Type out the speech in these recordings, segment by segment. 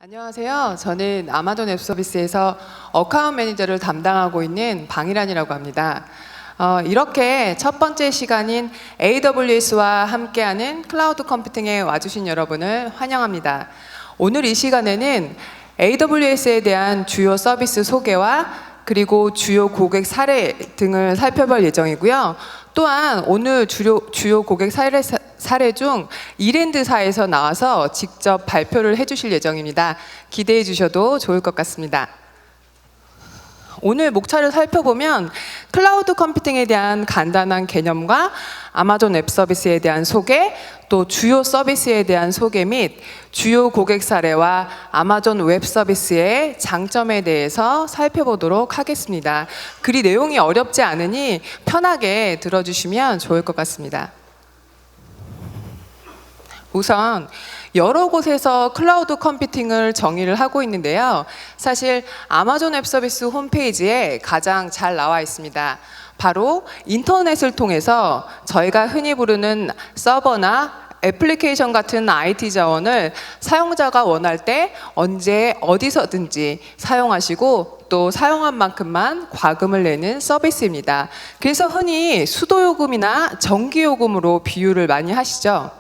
안녕하세요. 저는 아마존 웹서비스에서 어카운트 매니저를 담당하고 있는 방일환이라고 합니다. 이렇게 첫 번째 시간인 AWS와 함께하는 클라우드 컴퓨팅에 와주신 여러분을 환영합니다. 오늘 이 시간에는 AWS에 대한 주요 서비스 소개와 그리고 주요 고객 사례 등을 살펴볼 예정이고요. 또한 오늘 주요 고객 사례 중 이랜드사에서 나와서 직접 발표를 해주실 예정입니다. 기대해 주셔도 좋을 것 같습니다. 오늘 목차를 살펴보면 클라우드 컴퓨팅에 대한 간단한 개념과 아마존 웹 서비스에 대한 소개, 또 주요 서비스에 대한 소개 및 주요 고객 사례와 아마존 웹 서비스의 장점에 대해서 살펴보도록 하겠습니다. 글이 내용이 어렵지 않으니 편하게 들어주시면 좋을 것 같습니다. 우선 여러 곳에서 클라우드 컴퓨팅을 정의를 하고 있는데요. 사실 아마존 웹 서비스 홈페이지에 가장 잘 나와 있습니다. 바로 인터넷을 통해서 저희가 흔히 부르는 서버나 애플리케이션 같은 IT 자원을 사용자가 원할 때 언제 어디서든지 사용하시고 또 사용한 만큼만 과금을 내는 서비스입니다. 그래서 흔히 수도요금이나 전기요금으로 비유를 많이 하시죠.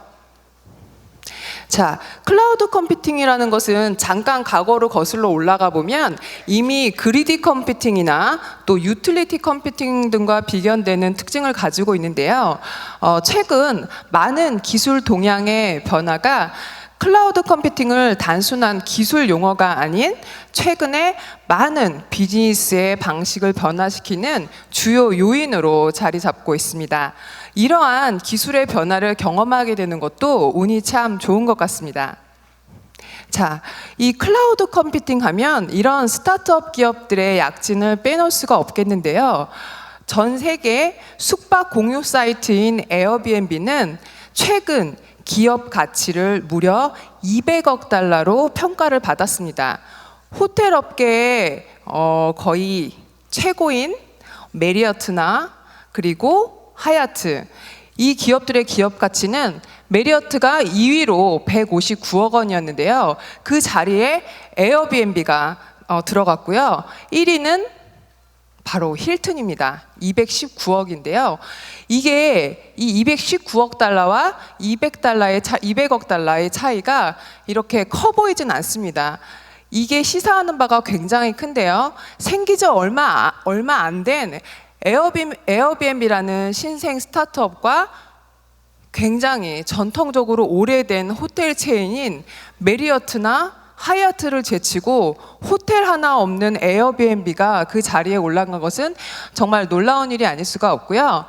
자, 클라우드 컴퓨팅이라는 것은 잠깐 과거로 거슬러 올라가 보면 이미 그리디 컴퓨팅이나 또 유틸리티 컴퓨팅 등과 비견되는 특징을 가지고 있는데요. 최근 많은 기술 동향의 변화가 클라우드 컴퓨팅을 단순한 기술 용어가 아닌 최근에 많은 비즈니스의 방식을 변화시키는 주요 요인으로 자리 잡고 있습니다. 이러한 기술의 변화를 경험하게 되는 것도 운이 참 좋은 것 같습니다. 자, 이 클라우드 컴퓨팅 하면 이런 스타트업 기업들의 약진을 빼놓을 수가 없겠는데요. 전 세계 숙박 공유 사이트인 에어비앤비는 최근 기업 가치를 무려 200억 달러로 평가를 받았습니다. 호텔 업계의 거의 최고인 메리어트나 그리고 하얏트, 이 기업들의 기업 가치는 메리어트가 2위로 159억 원이었는데요. 그 자리에 에어비앤비가 들어갔고요. 1위는 바로 힐튼입니다. 219억인데요. 이게 이 219억 달러와 200억 달러의 차이가 이렇게 커 보이진 않습니다. 이게 시사하는 바가 굉장히 큰데요. 생기 지 얼마 안 된 에어비앤비라는 신생 스타트업과 굉장히 전통적으로 오래된 호텔 체인인 메리어트나 하얏트를 제치고 호텔 하나 없는 에어비앤비가 그 자리에 올라간 것은 정말 놀라운 일이 아닐 수가 없고요.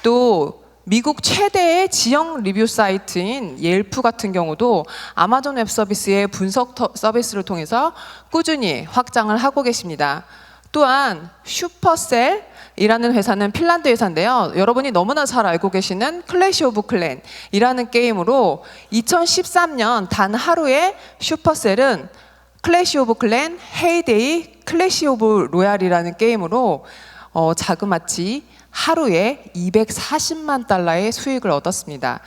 또 미국 최대의 지형 리뷰 사이트인 옐프 같은 경우도 아마존 웹 서비스의 분석 서비스를 통해서 꾸준히 확장을 하고 계십니다. 또한 슈퍼셀이라는 회사는 핀란드 회사인데요. 여러분이 너무나 잘 알고 계시는 클래시 오브 클랜이라는 게임으로 2013년 단 하루에 슈퍼셀은 클래시 오브 클랜, 헤이데이, 클래시 오브 로얄이라는 게임으로 자그마치 하루에 240만 달러의 수익을 얻었습니다.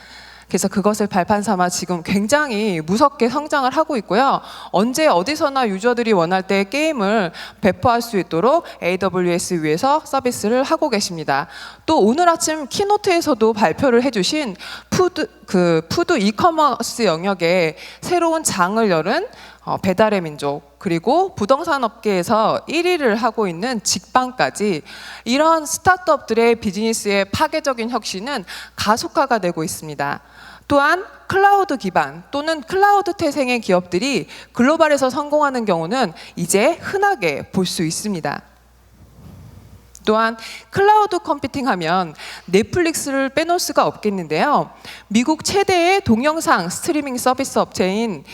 그래서 그것을 발판 삼아 지금 굉장히 무섭게 성장을 하고 있고요. 언제 어디서나 유저들이 원할 때 게임을 배포할 수 있도록 AWS 위에서 서비스를 하고 계십니다. 또 오늘 아침 키노트에서도 발표를 해주신 푸드 이커머스 영역에 새로운 장을 열은 배달의 민족, 그리고 부동산 업계에서 1위를 하고 있는 직방까지 이런 스타트업들의 비즈니스의 파괴적인 혁신은 가속화가 되고 있습니다. 또한 클라우드 기반 또는 클라우드 태생의 기업들이 글로벌에서 성공하는 경우는 이제 흔하게 볼 수 있습니다. 또한 클라우드 컴퓨팅 하면 넷플릭스를 빼놓을 수가 없겠는데요. 미국 최대의 동영상 스트리밍 서비스 업체인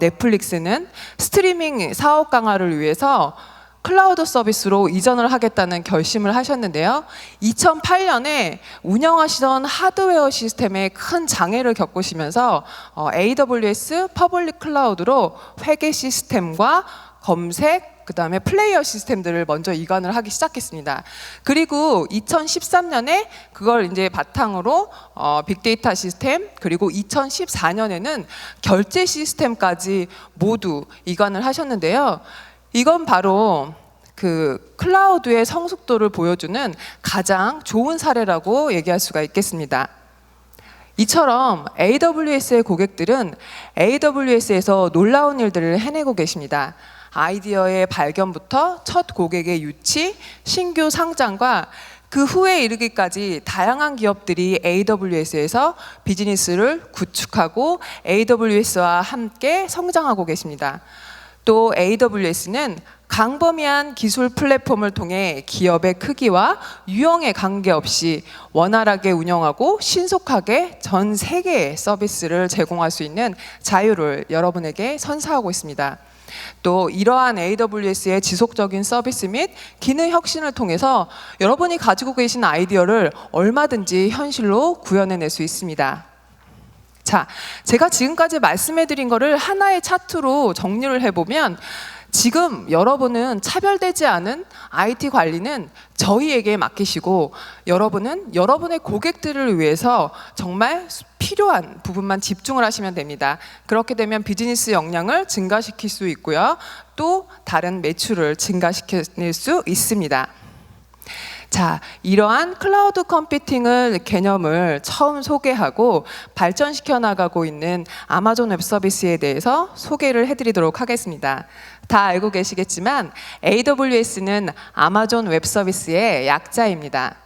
넷플릭스는 스트리밍 사업 강화를 위해서 클라우드 서비스로 이전을 하겠다는 결심을 하셨는데요. 2008년에 운영하시던 하드웨어 시스템에 큰 장애를 겪으시면서 AWS 퍼블릭 클라우드로 회계 시스템과 검색, 그다음에 플레이어 시스템들을 먼저 이관을 하기 시작했습니다. 그리고 2013년에 그걸 이제 바탕으로 빅데이터 시스템, 그리고 2014년에는 결제 시스템까지 모두 이관을 하셨는데요. 이건 바로 그 클라우드의 성숙도를 보여주는 가장 좋은 사례라고 얘기할 수가 있겠습니다. 이처럼 AWS의 고객들은 AWS에서 놀라운 일들을 해내고 계십니다. 아이디어의 발견부터 첫 고객의 유치, 신규 상장과 그 후에 이르기까지 다양한 기업들이 AWS에서 비즈니스를 구축하고 AWS와 함께 성장하고 계십니다. 또 AWS는 광범위한 기술 플랫폼을 통해 기업의 크기와 유형에 관계없이 원활하게 운영하고 신속하게 전 세계의 서비스를 제공할 수 있는 자유를 여러분에게 선사하고 있습니다. 또 이러한 AWS의 지속적인 서비스 및 기능 혁신을 통해서 여러분이 가지고 계신 아이디어를 얼마든지 현실로 구현해낼 수 있습니다. 자, 제가 지금까지 말씀해드린 거를 하나의 차트로 정리를 해보면 지금 여러분은 차별되지 않은 IT 관리는 저희에게 맡기시고 여러분은 여러분의 고객들을 위해서 정말 필요한 부분만 집중을 하시면 됩니다. 그렇게 되면 비즈니스 역량을 증가시킬 수 있고요. 또 다른 매출을 증가시킬 수 있습니다. 자, 이러한 클라우드 컴퓨팅을 개념을 처음 소개하고 발전시켜 나가고 있는 아마존 웹 서비스에 대해서 소개를 해드리도록 하겠습니다. 다 알고 계시겠지만 AWS는 아마존 웹 서비스의 약자입니다.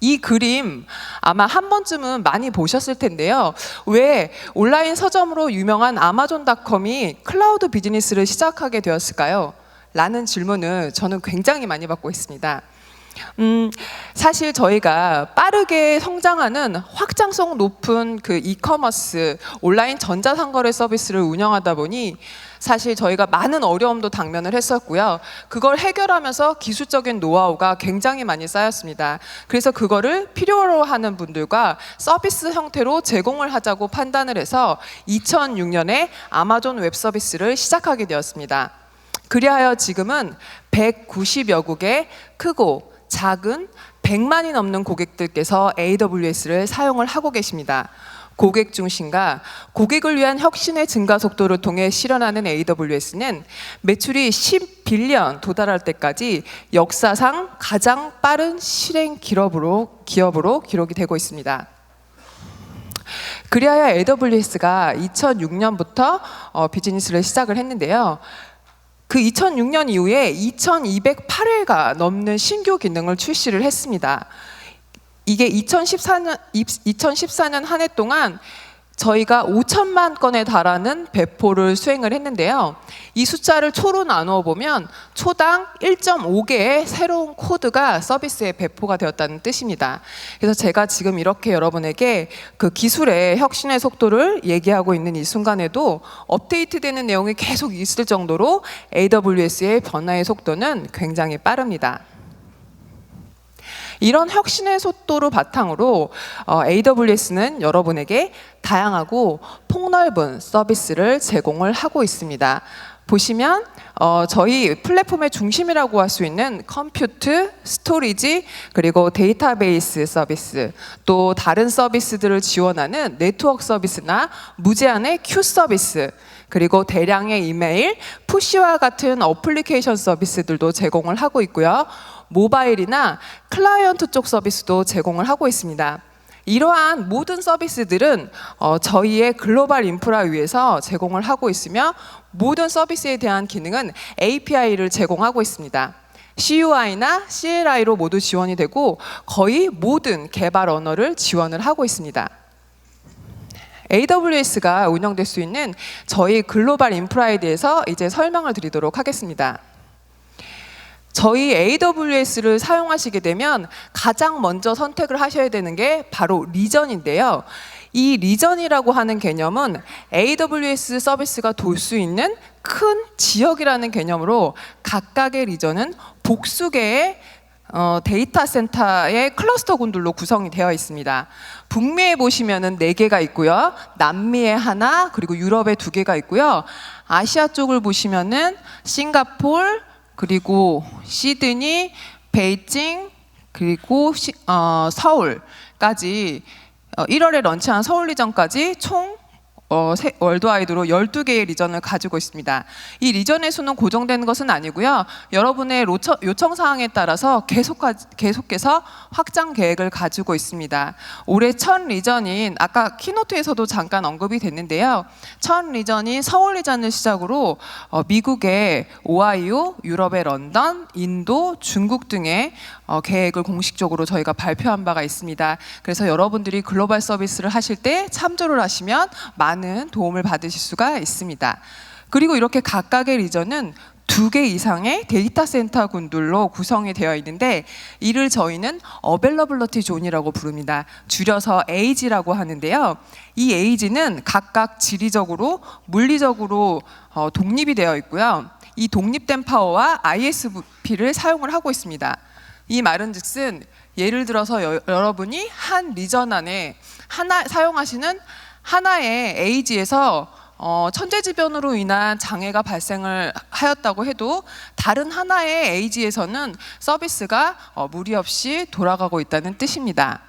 이 그림 아마 한 번쯤은 많이 보셨을 텐데요. 왜 온라인 서점으로 유명한 아마존닷컴이 클라우드 비즈니스를 시작하게 되었을까요? 라는 질문을 저는 굉장히 많이 받고 있습니다. 사실 저희가 빠르게 성장하는 확장성 높은 그 이커머스 온라인 전자상거래 서비스를 운영하다 보니 사실 저희가 많은 어려움도 당면을 했었고요. 그걸 해결하면서 기술적인 노하우가 굉장히 많이 쌓였습니다. 그래서 그거를 필요로 하는 분들과 서비스 형태로 제공을 하자고 판단을 해서 2006년에 아마존 웹 서비스를 시작하게 되었습니다. 그리하여 지금은 190여 국의 크고 작은 100만이 넘는 고객들께서 AWS를 사용을 하고 계십니다. 고객 중심과 고객을 위한 혁신의 증가 속도를 통해 실현하는 AWS는 매출이 10빌리언 도달할 때까지 역사상 가장 빠른 실행 기업으로 기록이 되고 있습니다. 그리하여 AWS가 2006년부터 비즈니스를 시작을 했는데요. 그 2006년 이후에 2208회가 넘는 신규 기능을 출시를 했습니다. 이게 2014년 한 해 동안 저희가 5천만 건에 달하는 배포를 수행을 했는데요. 이 숫자를 초로 나누어 보면 초당 1.5개의 새로운 코드가 서비스에 배포가 되었다는 뜻입니다. 그래서 제가 지금 이렇게 여러분에게 그 기술의 혁신의 속도를 얘기하고 있는 이 순간에도 업데이트되는 내용이 계속 있을 정도로 AWS의 변화의 속도는 굉장히 빠릅니다. 이런 혁신의 속도를 바탕으로 AWS는 여러분에게 다양하고 폭넓은 서비스를 제공을 하고 있습니다. 보시면 저희 플랫폼의 중심이라고 할 수 있는 컴퓨트, 스토리지, 그리고 데이터베이스 서비스, 또 다른 서비스들을 지원하는 네트워크 서비스나 무제한의 큐 서비스, 그리고 대량의 이메일, 푸시와 같은 어플리케이션 서비스들도 제공을 하고 있고요. 모바일이나 클라이언트 쪽 서비스도 제공을 하고 있습니다. 이러한 모든 서비스들은 저희의 글로벌 인프라 위에서 제공을 하고 있으며 모든 서비스에 대한 기능은 API를 제공하고 있습니다. CUI나 CLI로 모두 지원이 되고 거의 모든 개발 언어를 지원을 하고 있습니다. AWS가 운영될 수 있는 저희 글로벌 인프라에 대해서 이제 설명을 드리도록 하겠습니다. 저희 AWS를 사용하시게 되면 가장 먼저 선택을 하셔야 되는 게 바로 리전인데요. 이 리전이라고 하는 개념은 AWS 서비스가 돌 수 있는 큰 지역이라는 개념으로 각각의 리전은 복수개의 데이터 센터의 클러스터군들로 구성이 되어 있습니다. 북미에 보시면은 4개가 있고요. 남미에 하나, 그리고 유럽에 2개가 있고요. 아시아 쪽을 보시면은 싱가폴, 그리고 시드니, 베이징, 그리고 서울까지 1월에 런치한 서울 리전까지 총 월드와이드로 12개의 리전을 가지고 있습니다. 이 리전의 수는 고정되는 것은 아니고요. 여러분의 요청 사항에 따라서 계속해서 확장 계획을 가지고 있습니다. 올해 첫 리전인 아까 키노트에서도 잠깐 언급이 됐는데요. 첫 리전인 서울 리전을 시작으로 미국의 오하이오, 유럽의 런던, 인도, 중국 등의 계획을 공식적으로 저희가 발표한 바가 있습니다. 그래서 여러분들이 글로벌 서비스를 하실 때 참조를 하시면 많은 도움을 받으실 수가 있습니다. 그리고 이렇게 각각의 리전은 2개 이상의 데이터 센터 군들로 구성이 되어 있는데 이를 저희는 어벨러블리티 존이라고 부릅니다. 줄여서 AG라고 하는데요. 이 AG는 각각 지리적으로, 물리적으로 독립이 되어 있고요. 이 독립된 파워와 ISP를 사용을 하고 있습니다. 이 말은즉슨 예를 들어서 여러분이 한 리전 안에 사용하시는 하나의 AG에서 천재지변으로 인한 장애가 발생을 하였다고 해도 다른 하나의 AG에서는 서비스가 무리 없이 돌아가고 있다는 뜻입니다.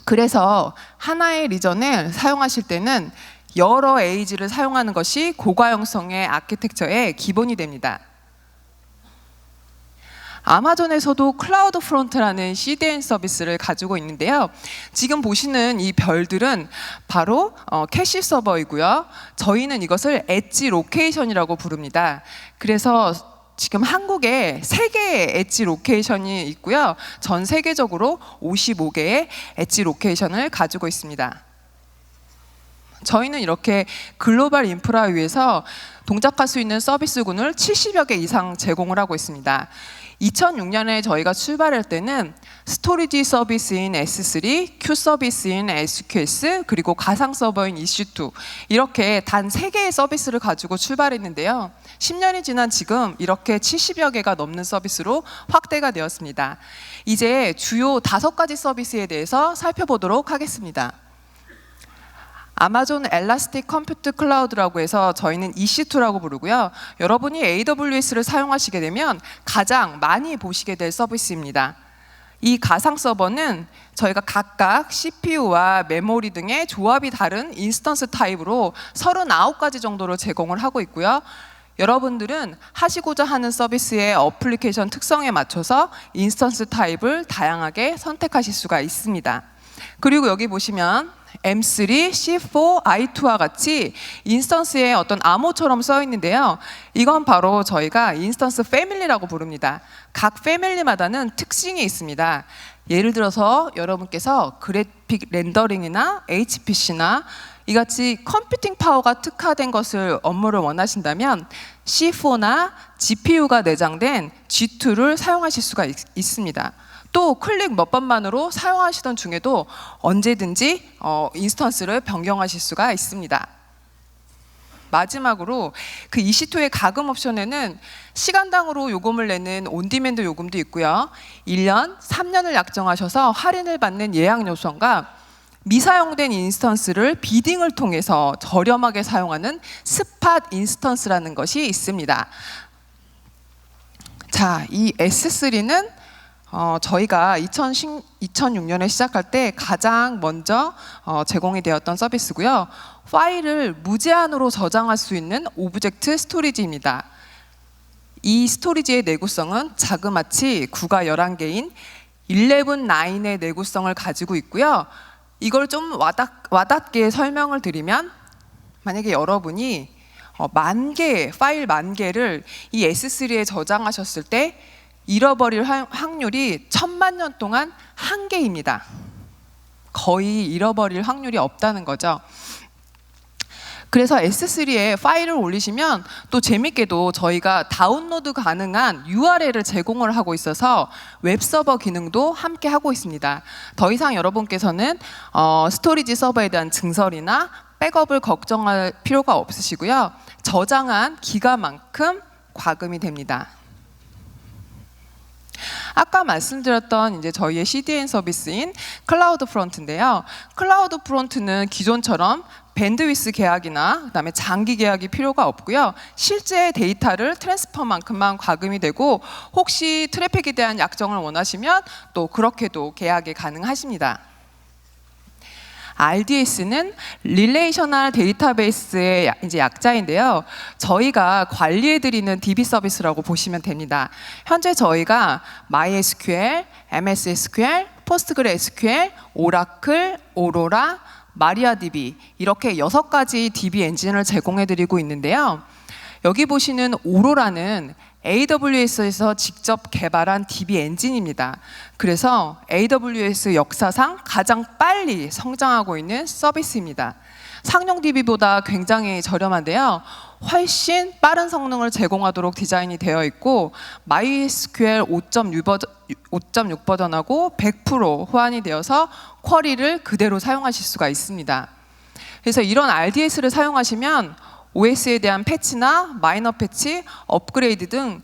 그래서 하나의 리전을 사용하실 때는 여러 AG를 사용하는 것이 고가형성의 아키텍처의 기본이 됩니다. 아마존에서도 클라우드 프론트라는 CDN 서비스를 가지고 있는데요. 지금 보시는 이 별들은 바로 캐시 서버이고요. 저희는 이것을 엣지 로케이션이라고 부릅니다. 그래서 지금 한국에 3개의 엣지 로케이션이 있고요. 전 세계적으로 55개의 엣지 로케이션을 가지고 있습니다. 저희는 이렇게 글로벌 인프라 위에서 동작할 수 있는 서비스군을 70여 개 이상 제공을 하고 있습니다. 2006년에 저희가 출발할 때는 스토리지 서비스인 S3, 큐 서비스인 SQS, 그리고 가상 서버인 EC2 이렇게 단 3개의 서비스를 가지고 출발했는데요. 10년이 지난 지금 이렇게 70여 개가 넘는 서비스로 확대가 되었습니다. 이제 주요 5가지 서비스에 대해서 살펴보도록 하겠습니다. 아마존 엘라스틱 컴퓨트 클라우드라고 해서 저희는 EC2라고 부르고요. 여러분이 AWS를 사용하시게 되면 가장 많이 보시게 될 서비스입니다. 이 가상 서버는 저희가 각각 CPU와 메모리 등의 조합이 다른 인스턴스 타입으로 39가지 정도로 제공을 하고 있고요. 여러분들은 하시고자 하는 서비스의 어플리케이션 특성에 맞춰서 인스턴스 타입을 다양하게 선택하실 수가 있습니다. 그리고 여기 보시면 M3, C4, I2와 같이 인스턴스에 어떤 암호처럼 써 있는데요. 이건 바로 저희가 인스턴스 패밀리라고 부릅니다. 각 패밀리마다는 특징이 있습니다. 예를 들어서 여러분께서 그래픽 렌더링이나 HPC나 이같이 컴퓨팅 파워가 특화된 것을 업무를 원하신다면 C4나 GPU가 내장된 G2를 사용하실 수가 있습니다. 또 클릭 몇 번만으로 사용하시던 중에도 언제든지 인스턴스를 변경하실 수가 있습니다. 마지막으로 그 EC2의 가금 옵션에는 시간당으로 요금을 내는 온디맨드 요금도 있고요. 1년, 3년을 약정하셔서 할인을 받는 예약 요청과 미사용된 인스턴스를 비딩을 통해서 저렴하게 사용하는 스팟 인스턴스라는 것이 있습니다. 자, 이 S3는 저희가 2006년에 시작할 때 가장 먼저 제공이 되었던 서비스고요. 파일을 무제한으로 저장할 수 있는 오브젝트 스토리지입니다. 이 스토리지의 내구성은 자그마치 9가 11개인 11.9의 내구성을 가지고 있고요. 이걸 좀 와닿게 설명을 드리면 만약에 여러분이 파일 10,000개를 이 S3에 저장하셨을 때 잃어버릴 확률이 1000만 동안 1개입니다. 거의 잃어버릴 확률이 없다는 거죠. 그래서 S3에 파일을 올리시면 또 재밌게도 저희가 다운로드 가능한 URL을 제공을 하고 있어서 웹서버 기능도 함께 하고 있습니다. 더 이상 여러분께서는 스토리지 서버에 대한 증설이나 백업을 걱정할 필요가 없으시고요. 저장한 기가만큼 과금이 됩니다. 아까 말씀드렸던 이제 저희의 CDN 서비스인 클라우드 프론트인데요. 클라우드 프론트는 기존처럼 밴드위스 계약이나 그다음에 장기 계약이 필요가 없고요. 실제 데이터를 트랜스퍼만큼만 과금이 되고 혹시 트래픽에 대한 약정을 원하시면 또 그렇게도 계약이 가능하십니다. RDS는 릴레이셔널 데이터베이스의 이제 약자인데요. 저희가 관리해드리는 DB 서비스라고 보시면 됩니다. 현재 저희가 MySQL, MS SQL, PostgreSQL, 오라클, 오로라, 마리아DB 이렇게 6가지 DB 엔진을 제공해드리고 있는데요. 여기 보시는 오로라는 AWS에서 직접 개발한 DB 엔진입니다. 그래서 AWS 역사상 가장 빨리 성장하고 있는 서비스입니다. 상용 DB보다 굉장히 저렴한데요. 훨씬 빠른 성능을 제공하도록 디자인이 되어 있고 MySQL 5.6 버전하고 100% 호환이 되어서 쿼리를 그대로 사용하실 수가 있습니다. 그래서 이런 RDS를 사용하시면 OS에 대한 패치나 마이너 패치, 업그레이드 등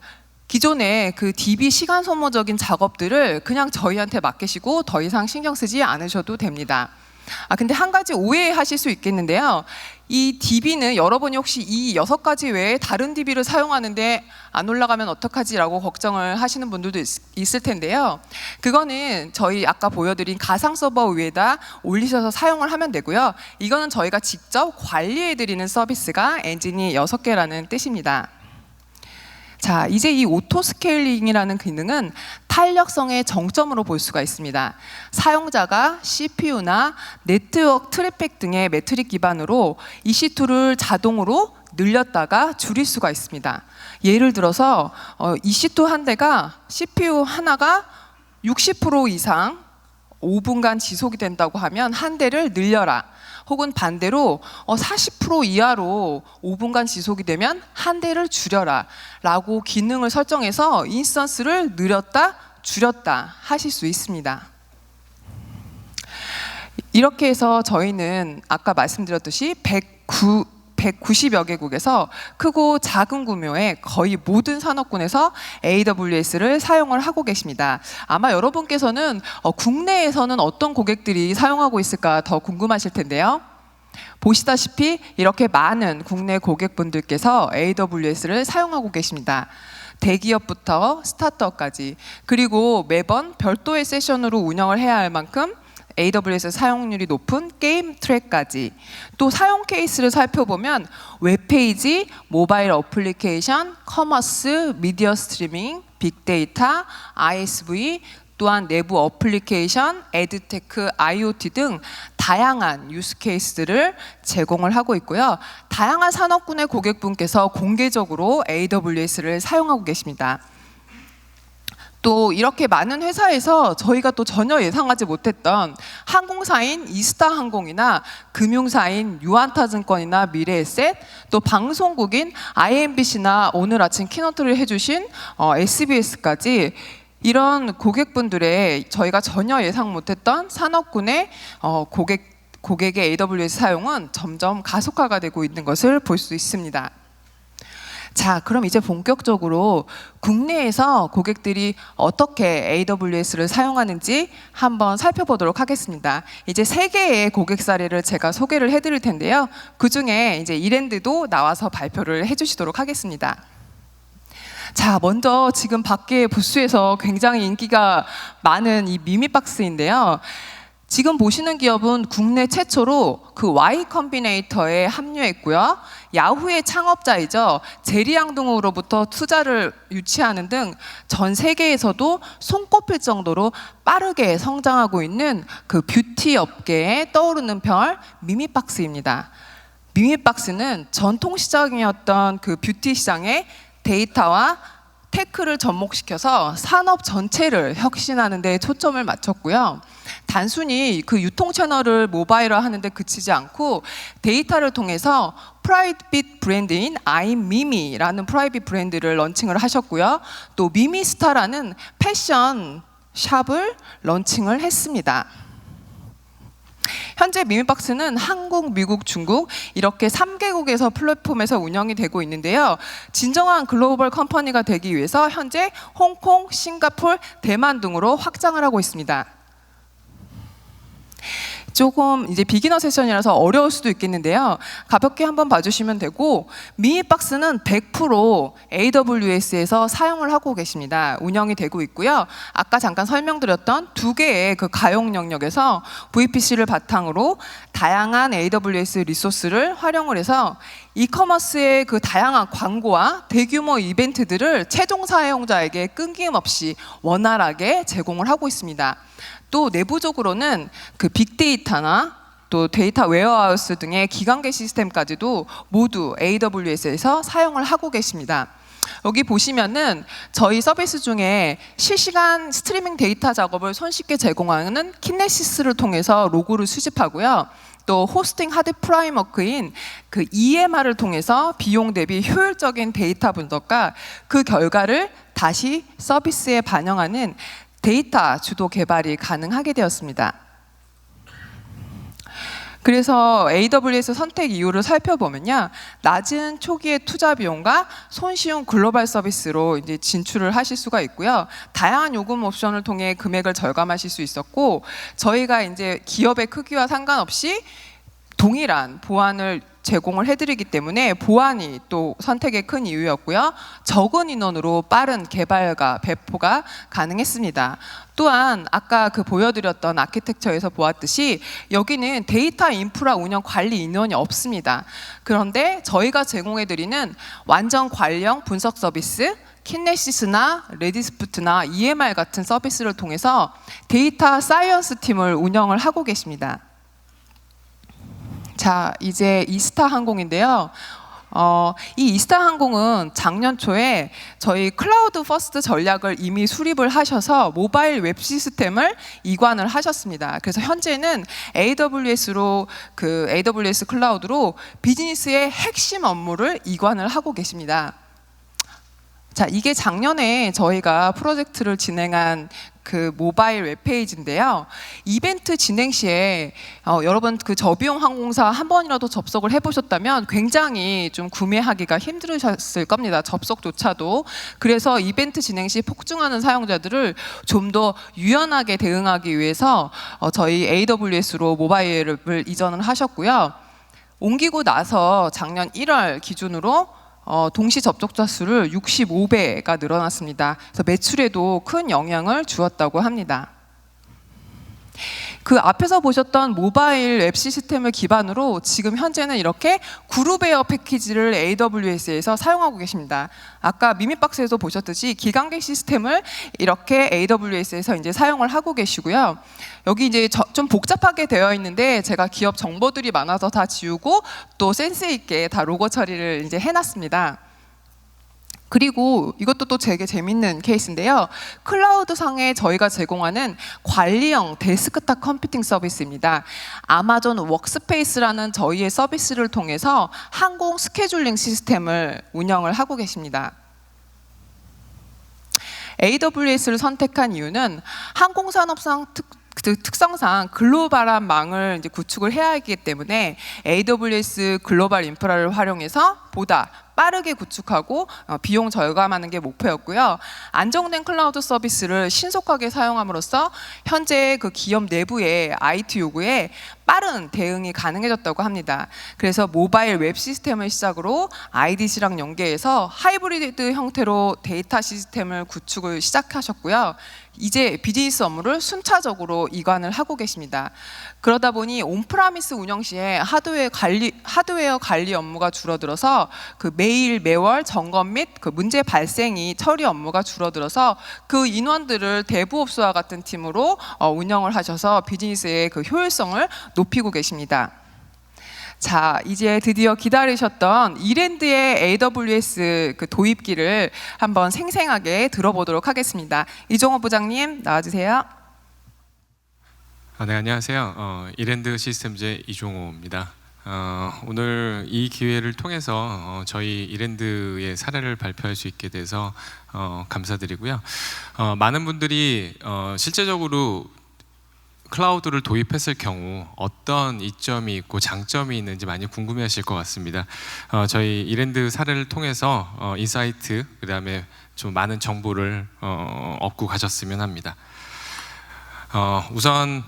기존의 그 DB 시간 소모적인 작업들을 그냥 저희한테 맡기시고 더 이상 신경 쓰지 않으셔도 됩니다. 근데 한 가지 오해하실 수 있겠는데요. 이 DB는 여러분이 혹시 이 6가지 외에 다른 DB를 사용하는데 안 올라가면 어떡하지라고 걱정을 하시는 분들도 있을 텐데요. 그거는 저희 아까 보여드린 가상 서버 위에다 올리셔서 사용을 하면 되고요. 이거는 저희가 직접 관리해드리는 서비스가 엔진이 6개라는 뜻입니다. 자, 이제 이 오토 스케일링이라는 기능은 탄력성의 정점으로 볼 수가 있습니다. 사용자가 CPU나 네트워크 트래픽 등의 매트릭 기반으로 EC2를 자동으로 늘렸다가 줄일 수가 있습니다. 예를 들어서 EC2 한 대가 CPU 하나가 60% 이상 5분간 지속이 된다고 하면 한 대를 늘려라. 혹은 반대로 40% 이하로 5분간 지속이 되면 한 대를 줄여라 라고 기능을 설정해서 인스턴스를 늘렸다 줄였다 하실 수 있습니다. 이렇게 해서 저희는 아까 말씀드렸듯이 190여 개국에서 크고 작은 규모의 거의 모든 산업군에서 AWS를 사용을 하고 계십니다. 아마 여러분께서는 국내에서는 어떤 고객들이 사용하고 있을까 더 궁금하실 텐데요. 보시다시피 이렇게 많은 국내 고객분들께서 AWS를 사용하고 계십니다. 대기업부터 스타트업까지, 그리고 매번 별도의 세션으로 운영을 해야 할 만큼 AWS 사용률이 높은 게임 트랙까지, 또 사용 케이스를 살펴보면 웹페이지, 모바일 어플리케이션, 커머스, 미디어 스트리밍, 빅데이터, ISV, 또한 내부 어플리케이션, 에드테크, IoT 등 다양한 유스 케이스들을 제공을 하고 있고요. 다양한 산업군의 고객분께서 공개적으로 AWS를 사용하고 계십니다. 또 이렇게 많은 회사에서 저희가 또 전혀 예상하지 못했던 항공사인 이스타항공이나 금융사인 유안타증권이나 미래에셋, 또 방송국인 IMBC나 오늘 아침 키노트를 해주신 SBS까지 이런 고객분들의 저희가 전혀 예상 못했던 산업군의 고객의 AWS 사용은 점점 가속화가 되고 있는 것을 볼 수 있습니다. 자, 그럼 이제 본격적으로 국내에서 고객들이 어떻게 AWS를 사용하는지 한번 살펴보도록 하겠습니다. 이제 3개의 고객 사례를 제가 소개를 해드릴 텐데요. 그 중에 이제 이랜드도 나와서 발표를 해주시도록 하겠습니다. 자, 먼저 지금 밖에 부스에서 굉장히 인기가 많은 이 미미박스인데요. 지금 보시는 기업은 국내 최초로 그 Y 컴비네이터에 합류했고요. 야후의 창업자이죠. 제리양 등으로부터 투자를 유치하는 등 전 세계에서도 손꼽힐 정도로 빠르게 성장하고 있는 그 뷰티 업계에 떠오르는 별 미미박스입니다. 미미박스는 전통 시장이었던 그 뷰티 시장에 데이터와 테크를 접목시켜서 산업 전체를 혁신하는 데 초점을 맞췄고요. 단순히 그 유통 채널을 모바일화 하는 데 그치지 않고 데이터를 통해서 프라이빗 브랜드인 아임미미라는 프라이빗 브랜드를 런칭을 하셨고요. 또 미미스타라는 패션 샵을 런칭을 했습니다. 현재 미미박스는 한국, 미국, 중국 이렇게 3개국에서 플랫폼에서 운영이 되고 있는데요. 진정한 글로벌 컴퍼니가 되기 위해서 현재 홍콩, 싱가포르, 대만 등으로 확장을 하고 있습니다. 조금 이제 비기너 세션이라서 어려울 수도 있겠는데요. 가볍게 한번 봐주시면 되고, 미미박스는 100% AWS에서 사용을 하고 계십니다. 운영이 되고 있고요. 아까 잠깐 설명드렸던 두 개의 그 가용 영역에서 VPC를 바탕으로 다양한 AWS 리소스를 활용을 해서 이커머스의 그 다양한 광고와 대규모 이벤트들을 최종 사용자에게 끊김없이 원활하게 제공을 하고 있습니다. 또 내부적으로는 그 빅데이터나 또 데이터 웨어하우스 등의 기관계 시스템까지도 모두 AWS에서 사용을 하고 계십니다. 여기 보시면은 저희 서비스 중에 실시간 스트리밍 데이터 작업을 손쉽게 제공하는 키네시스를 통해서 로그를 수집하고요. 또 호스팅 하드 프라임워크인 그 EMR을 통해서 비용 대비 효율적인 데이터 분석과 그 결과를 다시 서비스에 반영하는 데이터 주도 개발이 가능하게 되었습니다. 그래서 AWS 선택 이유를 살펴보면요, 낮은 초기의 투자 비용과 손쉬운 글로벌 서비스로 이제 진출을 하실 수가 있고요. 다양한 요금 옵션을 통해 금액을 절감하실 수 있었고, 저희가 이제 기업의 크기와 상관없이 동일한 보안을 제공을 해드리기 때문에 보안이 또 선택의 큰 이유였고요. 적은 인원으로 빠른 개발과 배포가 가능했습니다. 또한 아까 그 보여드렸던 아키텍처에서 보았듯이 여기는 데이터 인프라 운영 관리 인원이 없습니다. 그런데 저희가 제공해드리는 완전 관리형 분석 서비스, 키네시스나 레디스프트나 EMR 같은 서비스를 통해서 데이터 사이언스 팀을 운영을 하고 계십니다. 자, 이제 이스타 항공인데요. 이 이스타 항공은 작년 초에 저희 클라우드 퍼스트 전략을 이미 수립을 하셔서 모바일 웹 시스템을 이관을 하셨습니다. 그래서 현재는 AWS 클라우드로 비즈니스의 핵심 업무를 이관을 하고 계십니다. 자, 이게 작년에 저희가 프로젝트를 진행한 그 모바일 웹페이지인데요. 이벤트 진행 시에 여러분 그 저비용 항공사 한 번이라도 접속을 해보셨다면 굉장히 좀 구매하기가 힘들으셨을 겁니다. 접속조차도. 그래서 이벤트 진행 시 폭증하는 사용자들을 좀 더 유연하게 대응하기 위해서 저희 AWS로 모바일을 이전을 하셨고요. 옮기고 나서 작년 1월 기준으로 동시 접촉자 수를 65배가 늘어났습니다. 그래서 매출에도 큰 영향을 주었다고 합니다. 그 앞에서 보셨던 모바일 웹 시스템을 기반으로 지금 현재는 이렇게 그룹웨어 패키지를 AWS에서 사용하고 계십니다. 아까 미미박스에서 보셨듯이 기관계 시스템을 이렇게 AWS에서 이제 사용을 하고 계시고요. 여기 이제 좀 복잡하게 되어 있는데 제가 기업 정보들이 많아서 다 지우고 또 센스 있게 다 로고 처리를 이제 해놨습니다. 그리고 이것도 또 되게 재밌는 케이스인데요. 클라우드 상에 저희가 제공하는 관리형 데스크탑 컴퓨팅 서비스입니다. 아마존 워크스페이스라는 저희의 서비스를 통해서 항공 스케줄링 시스템을 운영을 하고 계십니다. AWS를 선택한 이유는 항공산업상 특성상 글로벌한 망을 이제 구축을 해야 하기 때문에 AWS 글로벌 인프라를 활용해서 보다 빠르게 구축하고 비용 절감하는 게 목표였고요. 안정된 클라우드 서비스를 신속하게 사용함으로써 현재 그 기업 내부의 IT 요구에 빠른 대응이 가능해졌다고 합니다. 그래서 모바일 웹 시스템을 시작으로 IDC랑 연계해서 하이브리드 형태로 데이터 시스템을 구축을 시작하셨고요. 이제 비즈니스 업무를 순차적으로 이관을 하고 계십니다. 그러다 보니 온프라미스 운영 시에 하드웨어 관리 업무가 줄어들어서 그 매일 매월 점검 및 그 문제 발생이 처리 업무가 줄어들어서 그 인원들을 데브옵스와 같은 팀으로 운영을 하셔서 비즈니스의 그 효율성을 높이고 계십니다. 자, 이제 드디어 기다리셨던 이랜드의 AWS 그 도입기를 한번 생생하게 들어보도록 하겠습니다. 이종호 부장님 나와주세요. 네, 안녕하세요. 이랜드 시스템즈의 이종호입니다. 오늘 이 기회를 통해서 저희 이랜드의 사례를 발표할 수 있게 돼서 감사드리고요. 많은 분들이 실제적으로 클라우드를 도입했을 경우 어떤 이점이 있고 장점이 있는지 많이 궁금해하실 것 같습니다. 저희 이랜드 사례를 통해서 인사이트, 그다음에 좀 많은 정보를 얻고 가셨으면 합니다. 우선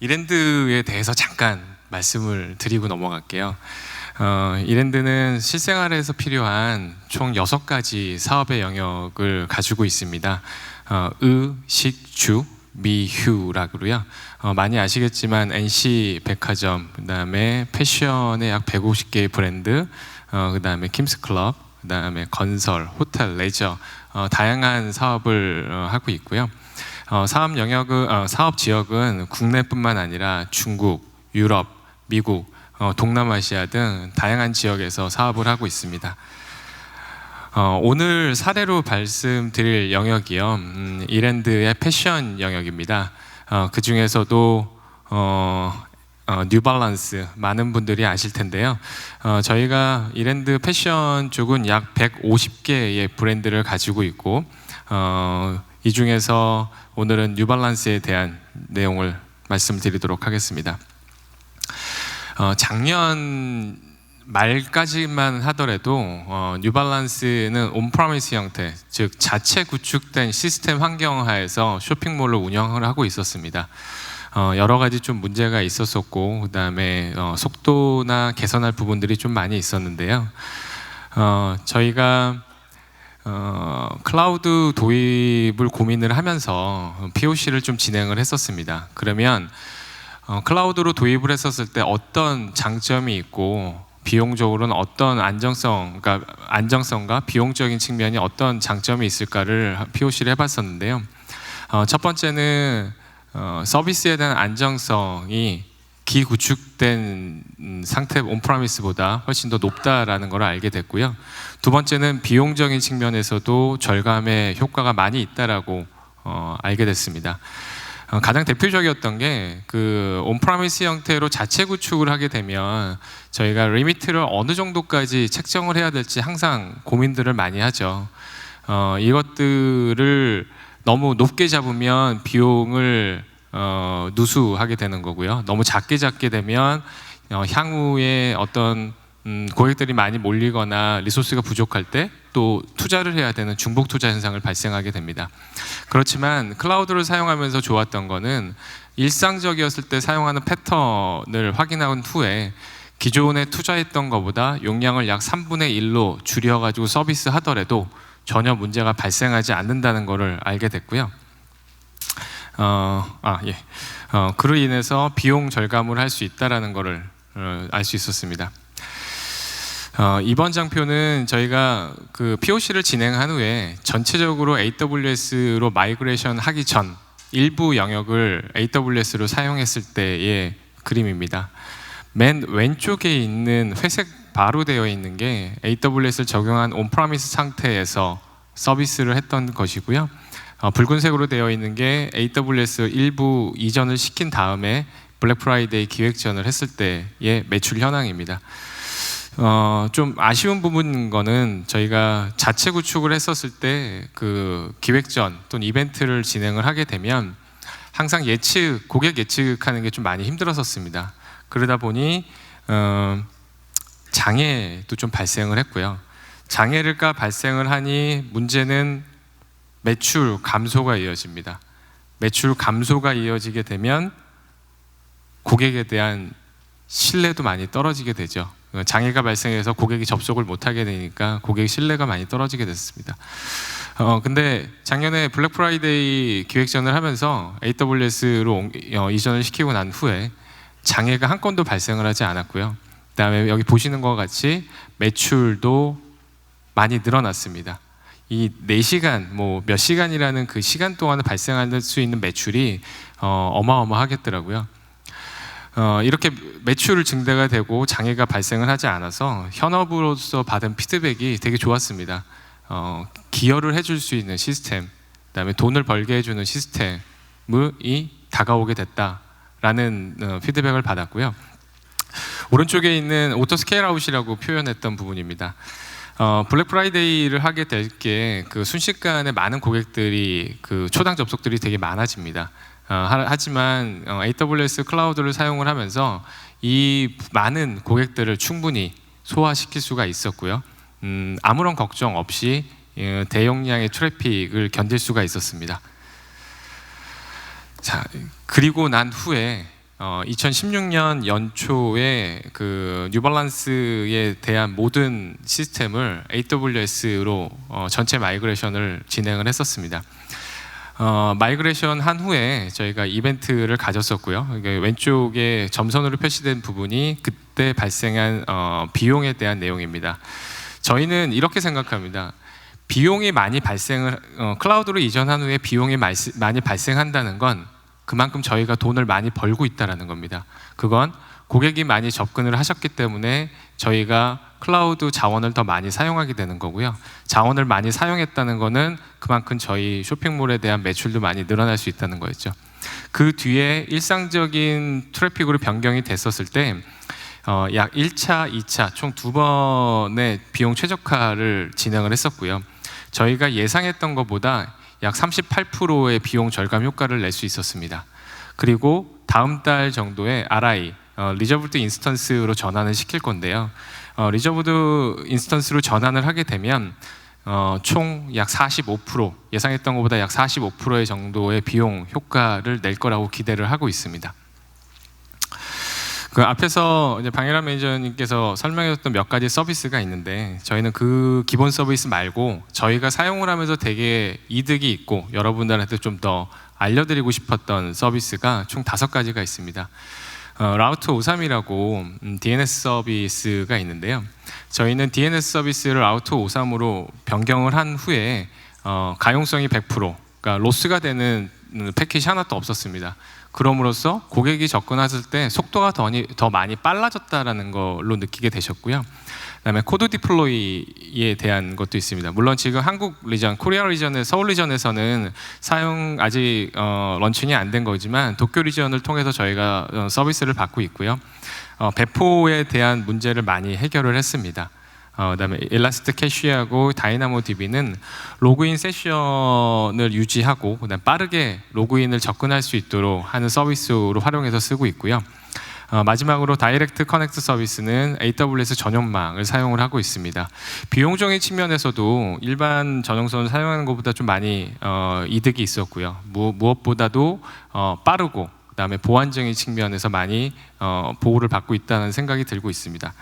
이랜드에 대해서 잠깐 말씀을 드리고 넘어갈게요. 이랜드는 실생활에서 필요한 총 6가지 사업의 영역을 가지고 있습니다. 식, 주, 미휴라고 그러고요. 많이 아시겠지만 NC 백화점, 그다음에 패션의 약 150개의 브랜드, 그다음에 킴스클럽, 그다음에 건설, 호텔, 레저, 다양한 사업을 하고 있고요. 사업 지역은 국내뿐만 아니라 중국, 유럽, 미국, 동남아시아 등 다양한 지역에서 사업을 하고 있습니다. 오늘 사례로 말씀드릴 영역이요, 이랜드의 패션 영역입니다. 그 중에서도 뉴발란스 많은 분들이 아실 텐데요. 저희가 이랜드 패션 쪽은 약 150개의 브랜드를 가지고 있고, 이 중에서 오늘은 뉴발란스에 대한 내용을 말씀드리도록 하겠습니다. 작년 말까지만 하더라도 뉴발란스는 온프라미스 형태, 즉 자체 구축된 시스템 환경하에서 쇼핑몰을 운영을 하고 있었습니다. 여러 가지 좀 문제가 있었었고, 그다음에 속도나 개선할 부분들이 좀 많이 있었는데요. 저희가 클라우드 도입을 고민을 하면서 POC를 좀 진행을 했었습니다. 그러면 클라우드로 도입을 했었을 때 어떤 장점이 있고 비용적으로는 어떤 안정성과 비용적인 측면이 어떤 장점이 있을까를 POC를 해봤었는데요. 첫 번째는 서비스에 대한 안정성이 기구축된 상태 온프라미스보다 훨씬 더 높다라는 걸 알게 됐고요. 두 번째는 비용적인 측면에서도 절감의 효과가 많이 있다라고 알게 됐습니다. 가장 대표적이었던 게 그 온프라미스 형태로 자체 구축을 하게 되면 저희가 리미트를 어느 정도까지 책정을 해야 될지 항상 고민들을 많이 하죠. 이것들을 너무 높게 잡으면 비용을 누수하게 되는 거고요. 너무 작게 되면 향후에 어떤 고객들이 많이 몰리거나 리소스가 부족할 때 또 투자를 해야 되는 중복 투자 현상을 발생하게 됩니다. 그렇지만 클라우드를 사용하면서 좋았던 거는 일상적이었을 때 사용하는 패턴을 확인한 후에 기존에 투자했던 것보다 용량을 약 3분의 1로 줄여가지고 서비스 하더라도 전혀 문제가 발생하지 않는다는 것을 알게 됐고요. 그로 인해서 비용 절감을 할 수 있다라는 것을 알 수 있었습니다. 이번 장표는 저희가 그 POC를 진행한 후에 전체적으로 AWS로 마이그레이션 하기 전 일부 영역을 AWS로 사용했을 때의 그림입니다. 맨 왼쪽에 있는 회색 바로 되어 있는 게 AWS를 적용한 온프라미스 상태에서 서비스를 했던 것이고요. 붉은색으로 되어 있는 게 AWS 일부 이전을 시킨 다음에 블랙 프라이데이 기획전을 했을 때의 매출 현황입니다. 좀 아쉬운 부분인 거는 저희가 자체 구축을 했었을 때 그 기획전 또는 이벤트를 진행을 하게 되면 항상 고객 예측하는 게 좀 많이 힘들었었습니다. 그러다 보니 장애도 좀 발생을 했고요. 장애가 발생을 하니 문제는 매출 감소가 이어집니다. 매출 감소가 이어지게 되면 고객에 대한 신뢰도 많이 떨어지게 되죠. 장애가 발생해서 고객이 접속을 못하게 되니까 고객 신뢰가 많이 떨어지게 됐습니다. 근데 작년에 블랙 프라이데이 기획전을 하면서 AWS로 이전을 시키고 난 후에 장애가 한 건도 발생을 하지 않았고요. 그다음에 여기 보시는 것 같이 매출도 많이 늘어났습니다. 이 4시간, 몇 시간이라는 그 시간 동안에 발생할 수 있는 매출이 어마어마하겠더라고요. 이렇게 매출 증대가 되고 장애가 발생을 하지 않아서 현업으로서 받은 피드백이 되게 좋았습니다. 기여를 해줄 수 있는 시스템, 그다음에 돈을 벌게 해주는 시스템이 다가오게 됐다라는 피드백을 받았고요. 오른쪽에 있는 오토 스케일 아웃이라고 표현했던 부분입니다. 블랙 프라이데이를 하게 될 게 그 순식간에 많은 고객들이 그 초당 접속들이 되게 많아집니다. 하지만 AWS 클라우드를 사용을 하면서 이 많은 고객들을 충분히 소화시킬 수가 있었고요. 아무런 걱정 없이 대용량의 트래픽을 견딜 수가 있었습니다. 자, 그리고 난 후에 2016년 연초에 그 뉴발란스에 대한 모든 시스템을 AWS로 전체 마이그레이션을 진행을 했었습니다. 마이그레이션 한 후에 저희가 이벤트를 가졌었고요. 이게 왼쪽에 점선으로 표시된 부분이 그때 발생한 비용에 대한 내용입니다. 저희는 이렇게 생각합니다. 비용이 많이 클라우드로 이전한 후에 비용이 많이 발생한다는 건 그만큼 저희가 돈을 많이 벌고 있다는 겁니다. 그건 고객이 많이 접근을 하셨기 때문에 저희가 클라우드 자원을 더 많이 사용하게 되는 거고요. 자원을 많이 사용했다는 거는 그만큼 저희 쇼핑몰에 대한 매출도 많이 늘어날 수 있다는 거였죠. 그 뒤에 일상적인 트래픽으로 변경이 됐었을 때 약 1차, 2차 총 2번의 비용 최적화를 진행을 했었고요. 저희가 예상했던 것보다 약 38%의 비용 절감 효과를 낼 수 있었습니다. 그리고 다음 달 정도에 RI, 리저브드 인스턴스로 전환을 시킬 건데요. 리저브드 인스턴스로 전환을 하게 되면 총 약 45%, 예상했던 것보다 약 45%의 정도의 비용 효과를 낼 거라고 기대를 하고 있습니다. 그 앞에서 이제 방일환 매니저님께서 설명해줬던 몇 가지 서비스가 있는데 저희는 그 기본 서비스 말고 저희가 사용을 하면서 되게 이득이 있고 여러분들한테 좀 더 알려드리고 싶었던 서비스가 총 5가지가 있습니다. 라우트 53이라고 DNS 서비스가 있는데요. 저희는 DNS 서비스를 라우트 53으로 변경을 한 후에 가용성이 100%, 그러니까 로스가 되는 패킷이 하나도 없었습니다. 그럼으로써 고객이 접근했을 때 속도가 더 많이 빨라졌다라는 걸로 느끼게 되셨고요. 그다음에 코드 디플로이에 대한 것도 있습니다. 물론 지금 한국 리전, 코리아 리전의 서울 리전에서는 사용 아직 런칭이 안 된 거지만 도쿄 리전을 통해서 저희가 서비스를 받고 있고요. 배포에 대한 문제를 많이 해결을 했습니다. 그다음에 일라스트 캐시하고 다이나모 DB는 로그인 세션을 유지하고 그다음 빠르게 로그인을 접근할 수 있도록 하는 서비스로 활용해서 쓰고 있고요. 마지막으로 다이렉트 커넥트 서비스는 AWS 전용망을 사용을 하고 있습니다. 비용적인 측면에서도 일반 전용선을 사용하는 것보다 좀 많이 이득이 있었고요. 무엇보다도 빠르고 그다음에 보안적인 측면에서 많이 보호를 받고 있다는 생각이 들고 있습니다.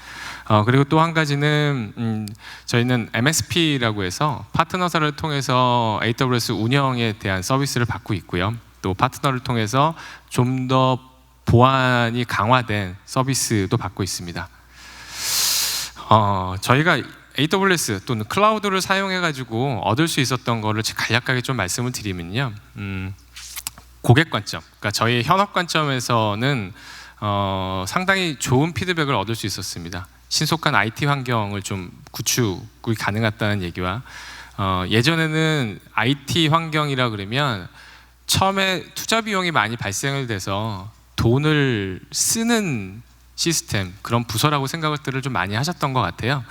그리고 또 한 가지는 저희는 MSP라고 해서 파트너사를 통해서 AWS 운영에 대한 서비스를 받고 있고요. 또 파트너를 통해서 좀 더 보안이 강화된 서비스도 받고 있습니다. 저희가 AWS 또는 클라우드를 사용해 가지고 얻을 수 있었던 거를 간략하게 좀 말씀을 드리면요. 고객 관점, 그러니까 저희 현업 관점에서는 상당히 좋은 피드백을 얻을 수 있었습니다. 신속한 IT 환경을 좀 구축이 가능했다는 얘기와 예전에는 IT 환경이라 그러면 처음에 투자 비용이 많이 발생을 돼서 돈을 쓰는 시스템, 그런 부서라고 생각들을 좀 많이 하셨던 것 같아요.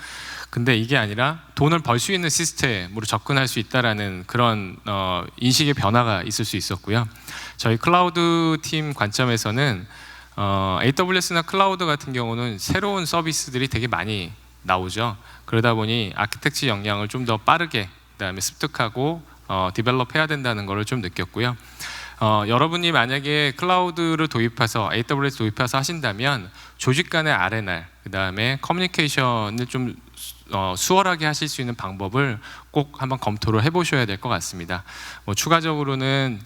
근데 이게 아니라 돈을 벌 수 있는 시스템으로 접근할 수 있다라는 그런 인식의 변화가 있을 수 있었고요. 저희 클라우드 팀 관점에서는 AWS나 클라우드 같은 경우는 새로운 서비스들이 되게 많이 나오죠. 그러다 보니 아키텍처 역량을 좀 더 빠르게 그다음에 습득하고 디벨롭 해야 된다는 것을 좀 느꼈고요. 여러분이 만약에 클라우드를 도입해서 AWS 도입해서 하신다면 조직 간의 R&R, 그다음에 커뮤니케이션을 좀 수월하게 하실 수 있는 방법을 꼭 한번 검토를 해보셔야 될 것 같습니다. 추가적으로는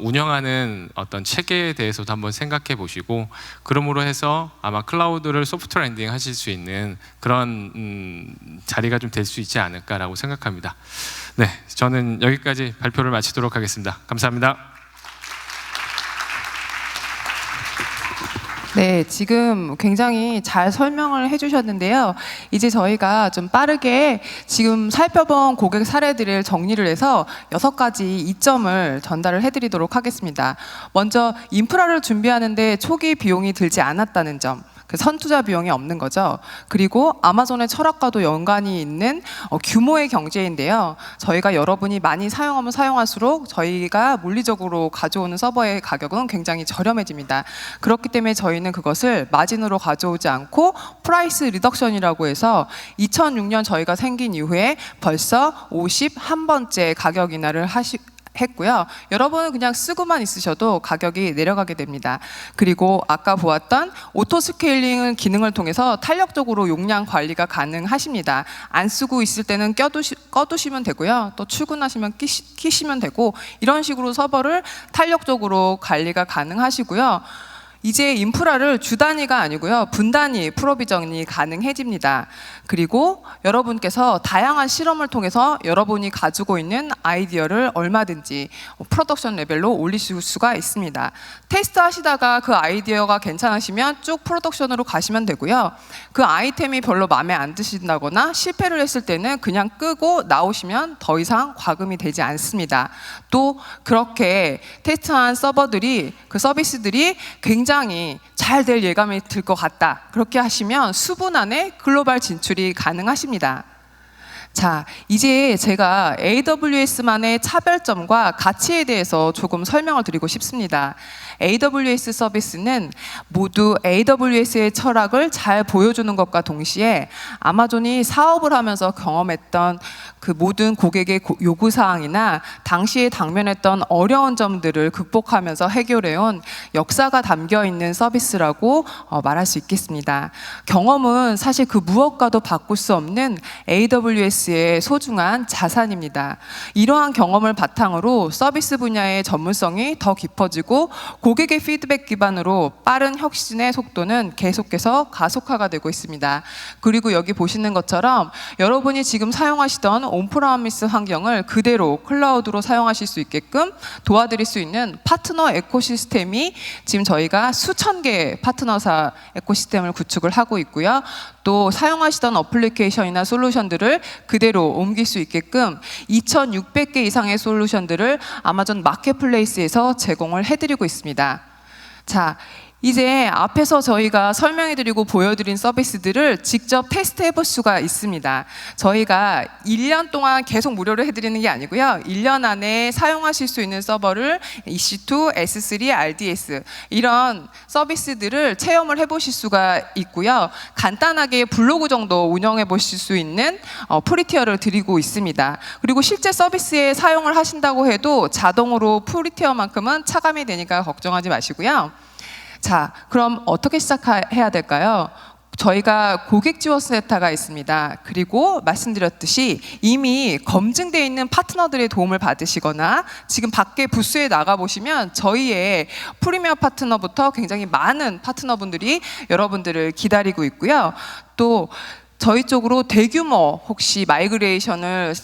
운영하는 어떤 체계에 대해서도 한번 생각해 보시고 그러므로 해서 아마 클라우드를 소프트웨어 랜딩 하실 수 있는 그런 자리가 좀 될 수 있지 않을까라고 생각합니다. 네, 저는 여기까지 발표를 마치도록 하겠습니다. 감사합니다. 네, 지금 굉장히 잘 설명을 해주셨는데요. 이제 저희가 좀 빠르게 지금 살펴본 고객 사례들을 정리를 해서 6가지 이점을 전달을 해드리도록 하겠습니다. 먼저 인프라를 준비하는데 초기 비용이 들지 않았다는 점, 그 선투자 비용이 없는 거죠. 그리고 아마존의 철학과도 연관이 있는 규모의 경제인데요. 저희가 여러분이 많이 사용하면 사용할수록 저희가 물리적으로 가져오는 서버의 가격은 굉장히 저렴해집니다. 그렇기 때문에 저희는 그것을 마진으로 가져오지 않고 프라이스 리덕션이라고 해서 2006년 저희가 생긴 이후에 벌써 51번째 가격 인하를 했고요. 여러분은 그냥 쓰고만 있으셔도 가격이 내려가게 됩니다. 그리고 아까 보았던 오토 스케일링 기능을 통해서 탄력적으로 용량 관리가 가능하십니다. 안 쓰고 있을 때는 꺼두시면 되고요. 또 출근하시면 키시면 되고 이런 식으로 서버를 탄력적으로 관리가 가능하시고요. 이제 인프라를 주 단위가 아니고요. 분 단위 프로비전이 가능해집니다. 그리고 여러분께서 다양한 실험을 통해서 여러분이 가지고 있는 아이디어를 얼마든지 프로덕션 레벨로 올리실 수가 있습니다. 테스트 하시다가 그 아이디어가 괜찮으시면 쭉 프로덕션으로 가시면 되고요. 그 아이템이 별로 마음에 안 드신다거나 실패를 했을 때는 그냥 끄고 나오시면 더 이상 과금이 되지 않습니다. 또 그렇게 테스트한 서버들이 그 서비스들이 굉장히 잘 될 예감이 들 것 같다. 그렇게 하시면 수분 안에 글로벌 진출이 가능하십니다. 자, 이제 제가 AWS만의 차별점과 가치에 대해서 조금 설명을 드리고 싶습니다. AWS 서비스는 모두 AWS의 철학을 잘 보여주는 것과 동시에 아마존이 사업을 하면서 경험했던 그 모든 고객의 요구사항이나 당시에 당면했던 어려운 점들을 극복하면서 해결해온 역사가 담겨있는 서비스라고 말할 수 있겠습니다. 경험은 사실 그 무엇과도 바꿀 수 없는 AWS의 소중한 자산입니다. 이러한 경험을 바탕으로 서비스 분야의 전문성이 더 깊어지고 고객의 피드백 기반으로 빠른 혁신의 속도는 계속해서 가속화가 되고 있습니다. 그리고 여기 보시는 것처럼 여러분이 지금 사용하시던 온프라미스 환경을 그대로 클라우드로 사용하실 수 있게끔 도와드릴 수 있는 파트너 에코시스템이 지금 저희가 수천 개의 파트너사 에코시스템을 구축을 하고 있고요. 또 사용하시던 어플리케이션이나 솔루션들을 그대로 옮길 수 있게끔 2,600개 이상의 솔루션들을 아마존 마켓플레이스에서 제공을 해드리고 있습니다. 자, 이제 앞에서 저희가 설명해드리고 보여드린 서비스들을 직접 테스트해 볼 수가 있습니다. 저희가 1년 동안 계속 무료로 해드리는 게 아니고요. 1년 안에 사용하실 수 있는 서버를 EC2, S3, RDS 이런 서비스들을 체험을 해보실 수가 있고요. 간단하게 블로그 정도 운영해 보실 수 있는 프리티어를 드리고 있습니다. 그리고 실제 서비스에 사용을 하신다고 해도 자동으로 프리티어만큼은 차감이 되니까 걱정하지 마시고요. 자, 그럼 어떻게 시작해야 될까요? 저희가 고객 지원 센터가 있습니다. 그리고 말씀드렸듯이 이미 검증되어 있는 파트너들의 도움을 받으시거나 지금 밖에 부스에 나가보시면 저희의 프리미어 파트너부터 굉장히 많은 파트너분들이 여러분들을 기다리고 있고요. 또 저희 쪽으로 대규모 혹시 마이그레이션을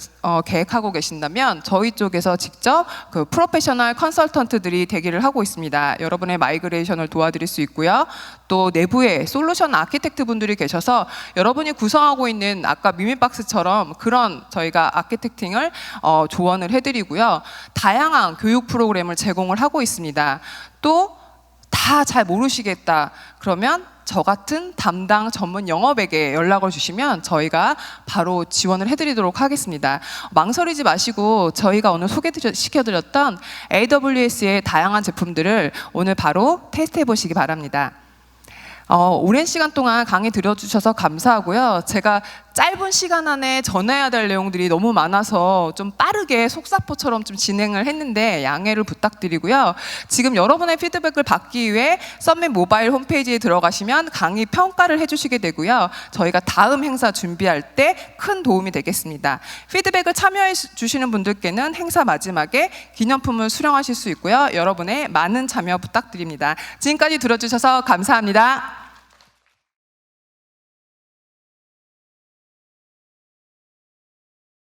계획하고 계신다면 저희 쪽에서 직접 그 프로페셔널 컨설턴트들이 대기를 하고 있습니다. 여러분의 마이그레이션을 도와드릴 수 있고요. 또 내부에 솔루션 아키텍트 분들이 계셔서 여러분이 구성하고 있는 아까 미미박스처럼 그런 저희가 아키텍팅을 조언을 해드리고요. 다양한 교육 프로그램을 제공을 하고 있습니다. 또 다 잘 모르시겠다 그러면 저 같은 담당 전문 영업에게 연락을 주시면 저희가 바로 지원을 해드리도록 하겠습니다. 망설이지 마시고 저희가 오늘 소개시켜드렸던 AWS의 다양한 제품들을 오늘 바로 테스트해 보시기 바랍니다. 오랜 시간 동안 강의 들어주셔서 감사하고요. 제가 짧은 시간 안에 전해야 될 내용들이 너무 많아서 좀 빠르게 속사포처럼 좀 진행을 했는데 양해를 부탁드리고요. 지금 여러분의 피드백을 받기 위해 썸밋 모바일 홈페이지에 들어가시면 강의 평가를 해주시게 되고요. 저희가 다음 행사 준비할 때 큰 도움이 되겠습니다. 피드백을 참여해 주시는 분들께는 행사 마지막에 기념품을 수령하실 수 있고요. 여러분의 많은 참여 부탁드립니다. 지금까지 들어주셔서 감사합니다.